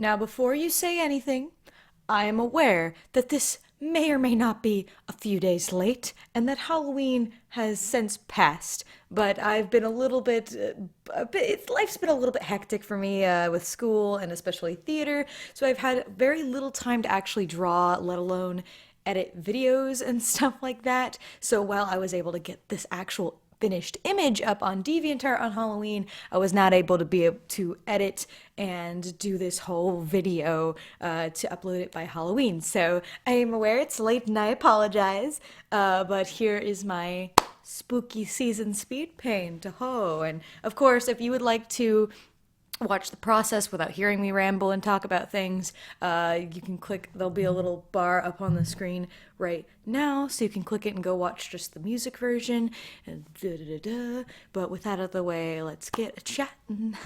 Now, before you say anything, I am aware that this may or may not be a few days late and that Halloween has since passed, but I've been life's been a little bit hectic for me with school and especially theater, so I've had very little time to actually draw, let alone edit videos and stuff like that. So while I was able to get this actual finished image up on DeviantArt on Halloween, I was not able to be able to edit and do this whole video to upload it by Halloween. So I am aware it's late and I apologize, but here is my spooky season speed paint. Oh, and of course, if you would like to watch the process without hearing me ramble and talk about things, you can click, there'll be a little bar up on the screen right now, so you can click it and go watch just the music version. And But with that out of the way, let's get a chatting.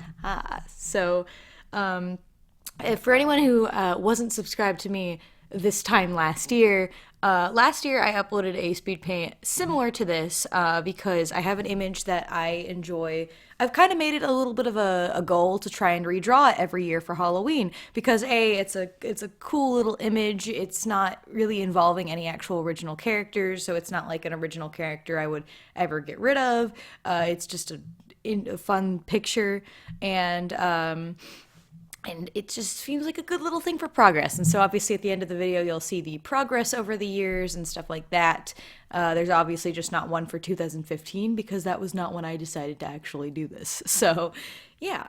So, for anyone who wasn't subscribed to me this time last year, I uploaded a speed paint similar to this because I have an image that I enjoy. I've kind of made it a little bit of a goal to try and redraw it every year for Halloween because it's a cool little image. It's not really involving any actual original characters, so it's not like an original character I would ever get rid of. It's just a fun picture, and it just seems like a good little thing for progress. And so obviously at the end of the video, you'll see the progress over the years and stuff like that. There's obviously just not one for 2015 because that was not when I decided to actually do this. So yeah,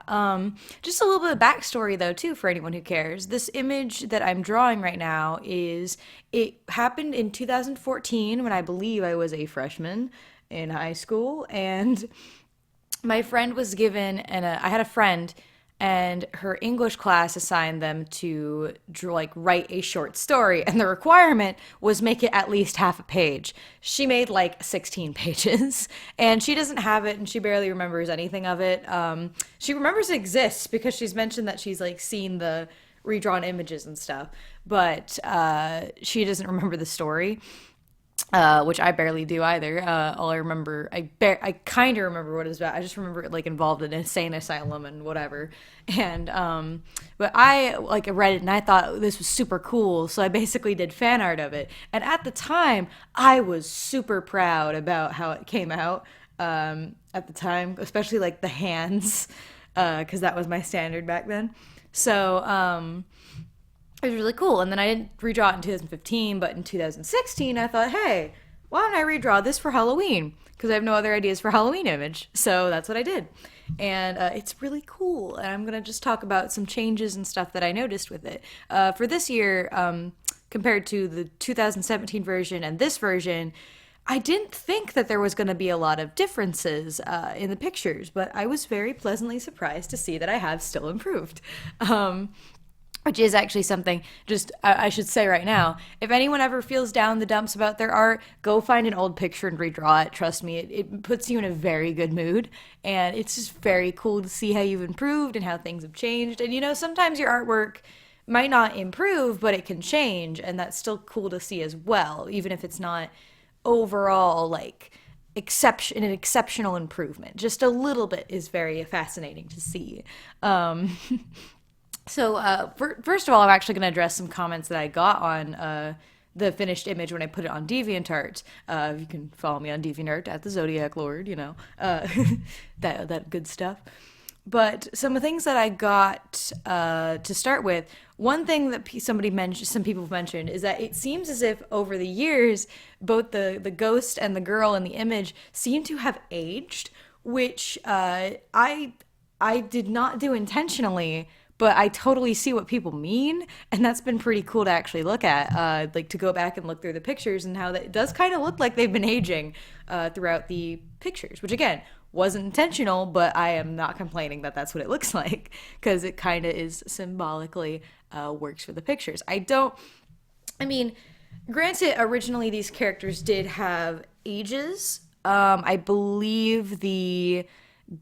just a little bit of backstory though too for anyone who cares. This image that I'm drawing right now it happened in 2014 when I believe I was a freshman in high school, and my friend was given, and I had a friend, and her English class assigned them to write a short story, and the requirement was make it at least half a page. She made like 16 pages, and she doesn't have it, and she barely remembers anything of it. She remembers it exists because she's mentioned that she's like seen the redrawn images and stuff, but she doesn't remember the story. Which I barely do either. All I remember, I kind of remember what it was about. I just remember it like involved in an insane asylum and whatever. And but I like read it and I thought this was super cool, so I basically did fan art of it. And at the time, I was super proud about how it came out. At the time, especially like the hands, because that was my standard back then. So it was really cool. And then I didn't redraw it in 2015, but in 2016, I thought, hey, why don't I redraw this for Halloween? Because I have no other ideas for Halloween image. So that's what I did. And it's really cool. And I'm going to just talk about some changes and stuff that I noticed with it. For this year, compared to the 2017 version and this version, I didn't think that there was going to be a lot of differences in the pictures, but I was very pleasantly surprised to see that I have still improved. Which is actually something, just I should say right now, if anyone ever feels down the dumps about their art, go find an old picture and redraw it. Trust me, it puts you in a very good mood, and it's just very cool to see how you've improved and how things have changed. And you know, sometimes your artwork might not improve, but it can change, and that's still cool to see as well, even if it's not overall like an exceptional improvement. Just a little bit is very fascinating to see. So first of all, I'm actually going to address some comments that I got on the finished image when I put it on DeviantArt. You can follow me on DeviantArt at TheZodiacLord, you know, that good stuff. But some of the things that I got to start with, one thing that some people mentioned, is that it seems as if over the years, both the ghost and the girl in the image seem to have aged, which I did not do intentionally. But I totally see what people mean, and that's been pretty cool to actually look at, like to go back and look through the pictures and how that it does kind of look like they've been aging throughout the pictures, which again, wasn't intentional, but I am not complaining that that's what it looks like, because it kind of is symbolically works for the pictures. I mean, granted, originally these characters did have ages. I believe the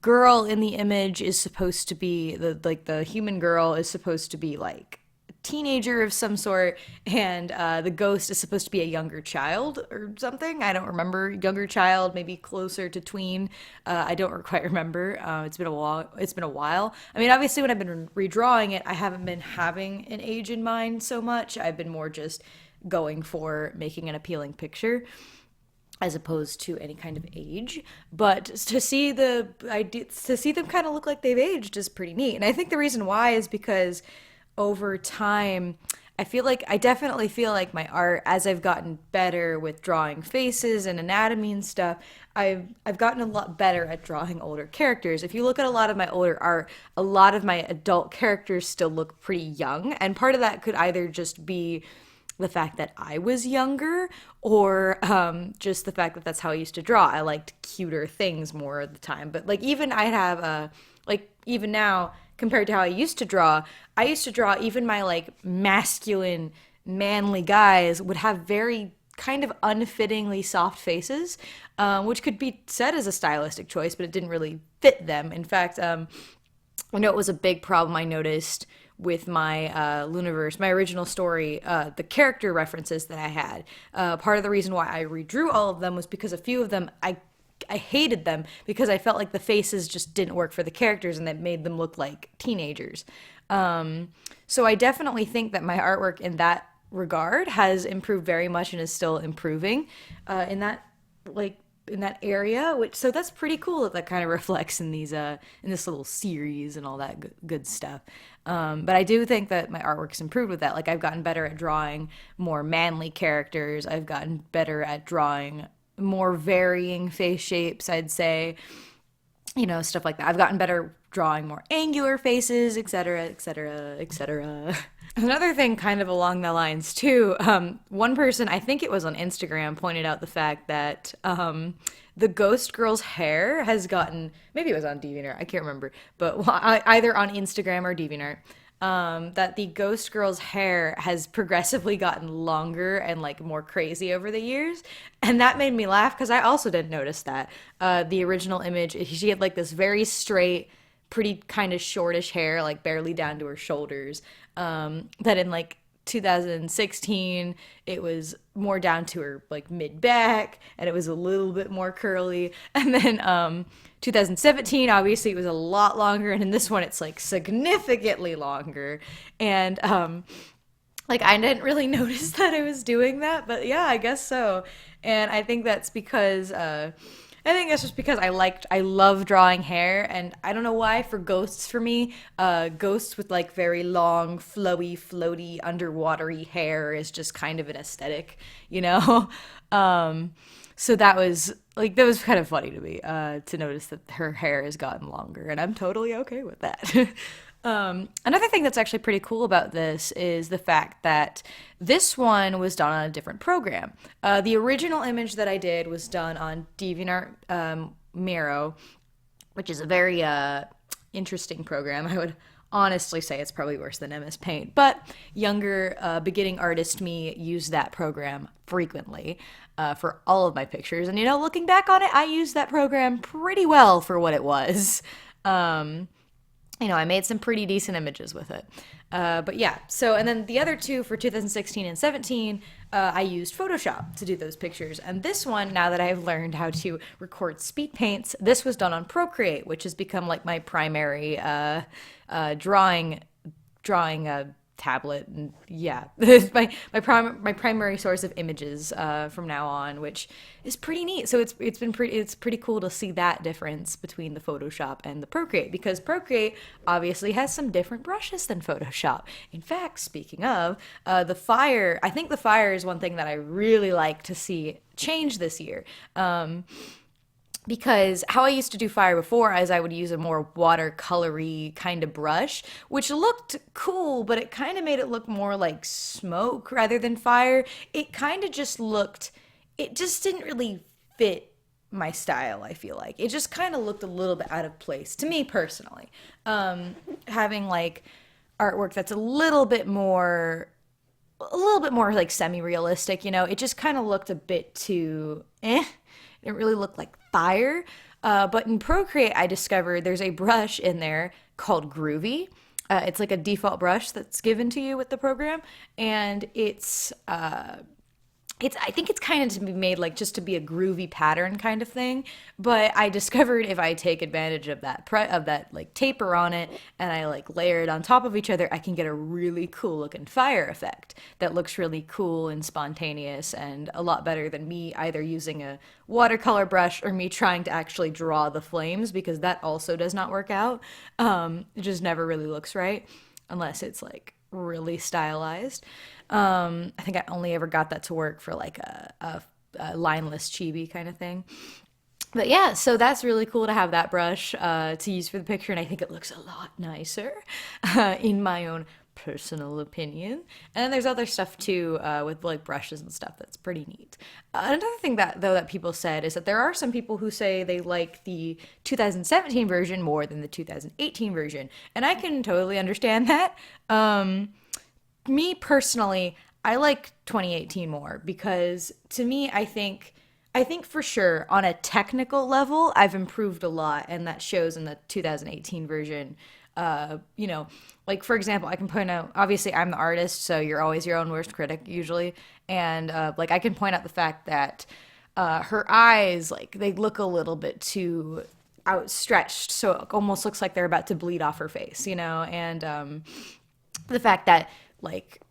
girl in the image is supposed to be the human girl is supposed to be like teenager of some sort, and the ghost is supposed to be a younger child or something. I don't remember. Younger child, maybe closer to tween. I don't quite remember. It's been a while. It's been a while. I mean, obviously, when I've been redrawing it, I haven't been having an age in mind so much. I've been more just going for making an appealing picture as opposed to any kind of age. But to see to see them kind of look like they've aged is pretty neat. And I think the reason why is because over time, I definitely feel like my art, as I've gotten better with drawing faces and anatomy and stuff, I've gotten a lot better at drawing older characters. If you look at a lot of my older art, a lot of my adult characters still look pretty young, and part of that could either just be the fact that I was younger, or just the fact that that's how I used to draw. I liked cuter things more of the time. But like even I have like even now compared to how I used to draw even my like masculine, manly guys would have very kind of unfittingly soft faces, which could be said as a stylistic choice, but it didn't really fit them. In fact, I know it was a big problem I noticed with my Luniverse, my original story, the character references that I had. Part of the reason why I redrew all of them was because a few of them I hated them because I felt like the faces just didn't work for the characters and that made them look like teenagers. So I definitely think that my artwork in that regard has improved very much and is still improving in that area, which so that's pretty cool that kind of reflects in these in this little series and all that good stuff. But I do think that my artwork's improved with that. Like I've gotten better at drawing more manly characters. I've gotten better at drawing more varying face shapes, I'd say. Stuff like that. I've gotten better drawing more angular faces, etc., etc., etc. Another thing kind of along the lines too, one person, I think it was on Instagram, pointed out the fact that the ghost girl's hair has gotten, maybe it was on DeviantArt, I can't remember, but either on Instagram or DeviantArt, that the ghost girl's hair has progressively gotten longer and like more crazy over the years. And that made me laugh because I also didn't notice that. The original image, she had like this very straight, pretty kind of shortish hair, like barely down to her shoulders. That in like 2016, it was more down to her like mid back, and it was a little bit more curly. And then 2017, obviously, it was a lot longer, and in this one, it's like significantly longer. And like I didn't really notice that I was doing that, but yeah, I guess so. And I think that's because just because I love drawing hair, and I don't know why, for ghosts for me, ghosts with like very long, floaty, underwatery hair is just kind of an aesthetic, you know? So that was kind of funny to me, to notice that her hair has gotten longer, and I'm totally okay with that. Another thing that's actually pretty cool about this is the fact that this one was done on a different program. The original image that I did was done on DeviantArt Miro, which is a very interesting program. I would honestly say it's probably worse than MS Paint, but younger beginning artist me used that program frequently for all of my pictures. And looking back on it, I used that program pretty well for what it was. I made some pretty decent images with it. But yeah, so, and then the other two for 2016 and 17, I used Photoshop to do those pictures. And this one, now that I've learned how to record speed paints, this was done on Procreate, which has become like my primary drawing tablet, and yeah, my primary source of images from now on, which is pretty neat. So it's pretty cool to see that difference between the Photoshop and the Procreate, because Procreate obviously has some different brushes than Photoshop. In fact, speaking of the Fire, I think the Fire is one thing that I really like to see change this year. Because how I used to do Fire before is I would use a more watercolory kind of brush, which looked cool, but it kind of made it look more like smoke rather than fire. It kind of just looked, it just didn't really fit my style, I feel like. It just kind of looked a little bit out of place, to me personally. Having like artwork that's a little bit more like semi-realistic, it just kind of looked a bit too It really looked like fire. But in Procreate, I discovered there's a brush in there called Groovy. It's like a default brush that's given to you with the program, and it's I think it's kind of to be made like just to be a groovy pattern kind of thing. But I discovered if I take advantage of that like taper on it and I like layer it on top of each other, I can get a really cool looking fire effect that looks really cool and spontaneous and a lot better than me either using a watercolor brush or me trying to actually draw the flames, because that also does not work out. It just never really looks right unless it's like really stylized. I think I only ever got that to work for like a lineless chibi kind of thing. But yeah, so that's really cool to have that brush to use for the picture, and I think it looks a lot nicer, in my own personal opinion. And then there's other stuff too, with like brushes and stuff that's pretty neat. Another thing that though that people said is that there are some people who say they like the 2017 version more than the 2018 version, and I can totally understand that. Me personally, I like 2018 more because to me, I think for sure on a technical level, I've improved a lot, and that shows in the 2018 version. You know, like for example, I can point out, obviously I'm the artist, so you're always your own worst critic usually, and like I can point out the fact that her eyes, like they look a little bit too outstretched, so it almost looks like they're about to bleed off her face, and the fact that like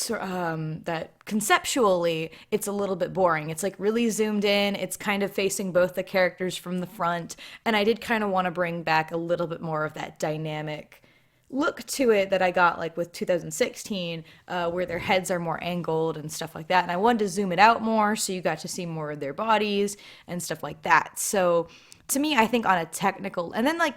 that conceptually it's a little bit boring. It's like really zoomed in. It's kind of facing both the characters from the front. And I did kind of want to bring back a little bit more of that dynamic look to it that I got like with 2016, where their heads are more angled and stuff like that. And I wanted to zoom it out more so you got to see more of their bodies and stuff like that. So to me, I think on a technical, and then like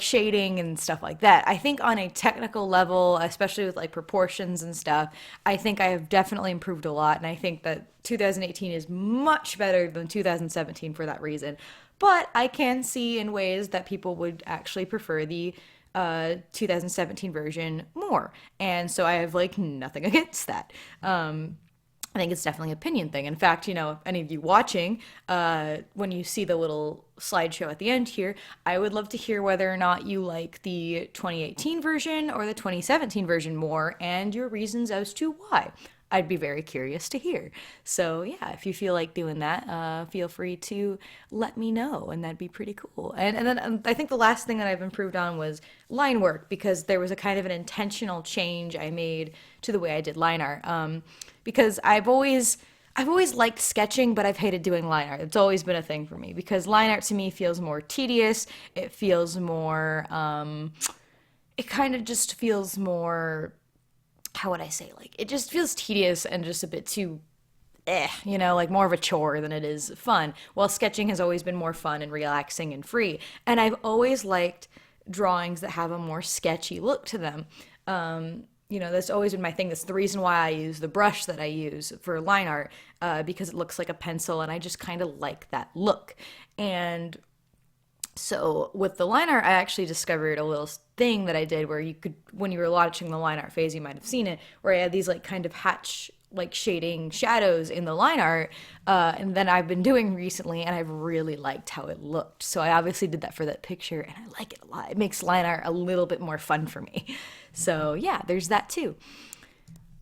shading and stuff like that. I think on a technical level, especially with like proportions and stuff, I think I have definitely improved a lot. And I think that 2018 is much better than 2017 for that reason. But I can see in ways that people would actually prefer the 2017 version more. And so I have like nothing against that. I think it's definitely an opinion thing. In fact, if any of you watching, when you see the little slideshow at the end here, I would love to hear whether or not you like the 2018 version or the 2017 version more and your reasons as to why. I'd be very curious to hear. So yeah, if you feel like doing that, feel free to let me know, and that'd be pretty cool. And then I think the last thing that I've improved on was line work, because there was a kind of an intentional change I made to the way I did line art. Because I've always liked sketching, but I've hated doing line art. It's always been a thing for me because line art to me feels more tedious. It feels more, it kind of just feels more, how would I say, like it just feels tedious and just a bit too like more of a chore than it is fun. While sketching has always been more fun and relaxing and free. And I've always liked drawings that have a more sketchy look to them. That's always been my thing. That's the reason why I use the brush that I use for line art, because it looks like a pencil and I just kind of like that look. And so with the line art, I actually discovered a little thing that I did where you could, when you were watching the line art phase, you might have seen it, where I had these like kind of hatch like shading shadows in the line art, and then I've been doing recently, and I've really liked how it looked. So I obviously did that for that picture, and I like it a lot. It makes line art a little bit more fun for me. So yeah, there's that too.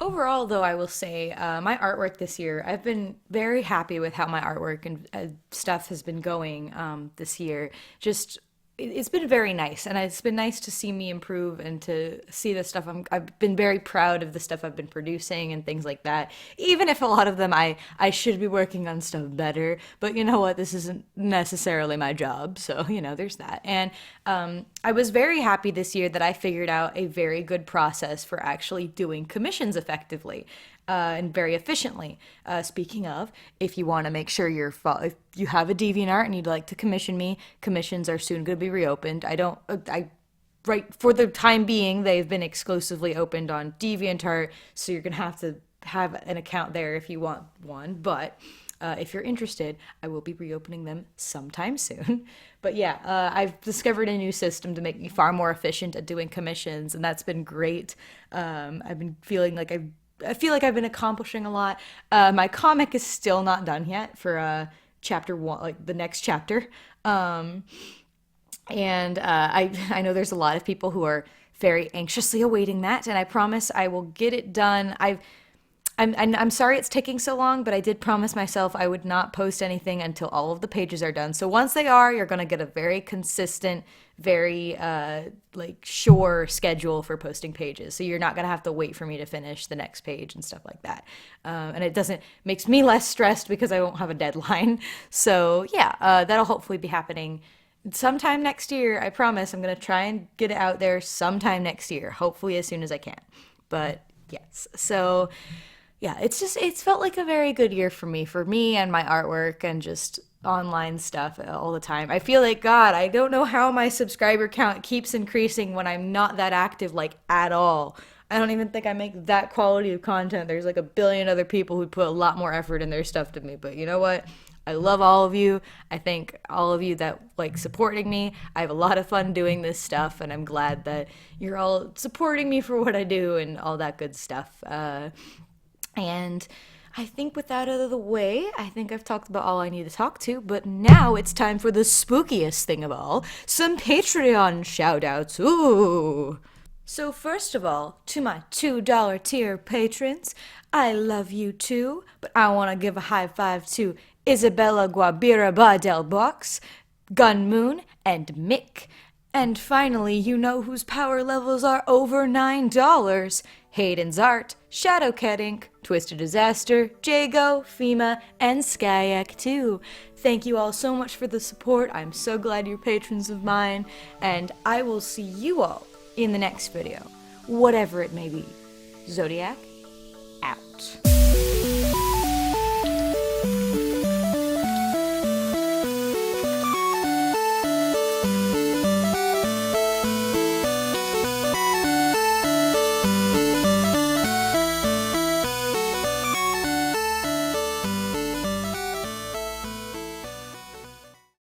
Overall, though, I will say my artwork this year, I've been very happy with how my artwork and stuff has been going this year. Just it's been very nice, and it's been nice to see me improve and to see the stuff I've been very proud of the stuff I've been producing and things like that. Even if a lot of them I should be working on stuff better, but you know what? This isn't necessarily my job, so there's that. And I was very happy this year that I figured out a very good process for actually doing commissions effectively. And very efficiently. Speaking of, if you want to make sure if you have a DeviantArt and you'd like to commission me, commissions are soon going to be reopened. Right, for the time being, they've been exclusively opened on DeviantArt, so you're going to have an account there if you want one. But if you're interested, I will be reopening them sometime soon. But yeah, I've discovered a new system to make me far more efficient at doing commissions, and that's been great. I've been feeling like I feel like I've been accomplishing a lot. My comic is still not done yet for chapter one, like the next chapter. And I know there's a lot of people who are very anxiously awaiting that, and I promise I will get it done. I'm sorry it's taking so long, but I did promise myself I would not post anything until all of the pages are done. So once they are, you're going to get a very consistent, very like sure schedule for posting pages. So you're not going to have to wait for me to finish the next page and stuff like that. And it makes me less stressed because I won't have a deadline. So yeah, that'll hopefully be happening sometime next year. I promise I'm going to try and get it out there sometime next year, hopefully as soon as I can. But yes, so yeah, it's felt like a very good year for me and my artwork and just online stuff all the time. I feel like, God, I don't know how my subscriber count keeps increasing when I'm not that active, like, at all. I don't even think I make that quality of content. There's like a billion other people who put a lot more effort in their stuff than me, but you know what? I love all of you. I thank all of you that like supporting me. I have a lot of fun doing this stuff, and I'm glad that you're all supporting me for what I do and all that good stuff. And I think with that out of the way, I think I've talked about all I need to talk to, but now it's time for the spookiest thing of all, some Patreon shoutouts. Ooh! So first of all, to my $2 tier patrons, I love you too, but I want to give a high five to Isabella Guabira Badel Box, Gun Moon, and Mick. And finally, you know whose power levels are over $9. Hayden's Art, Shadowcat Inc., Twisted Disaster, Jago, FEMA, and Skyak 2. Thank you all so much for the support. I'm so glad you're patrons of mine, and I will see you all in the next video, whatever it may be. Zodiac, out.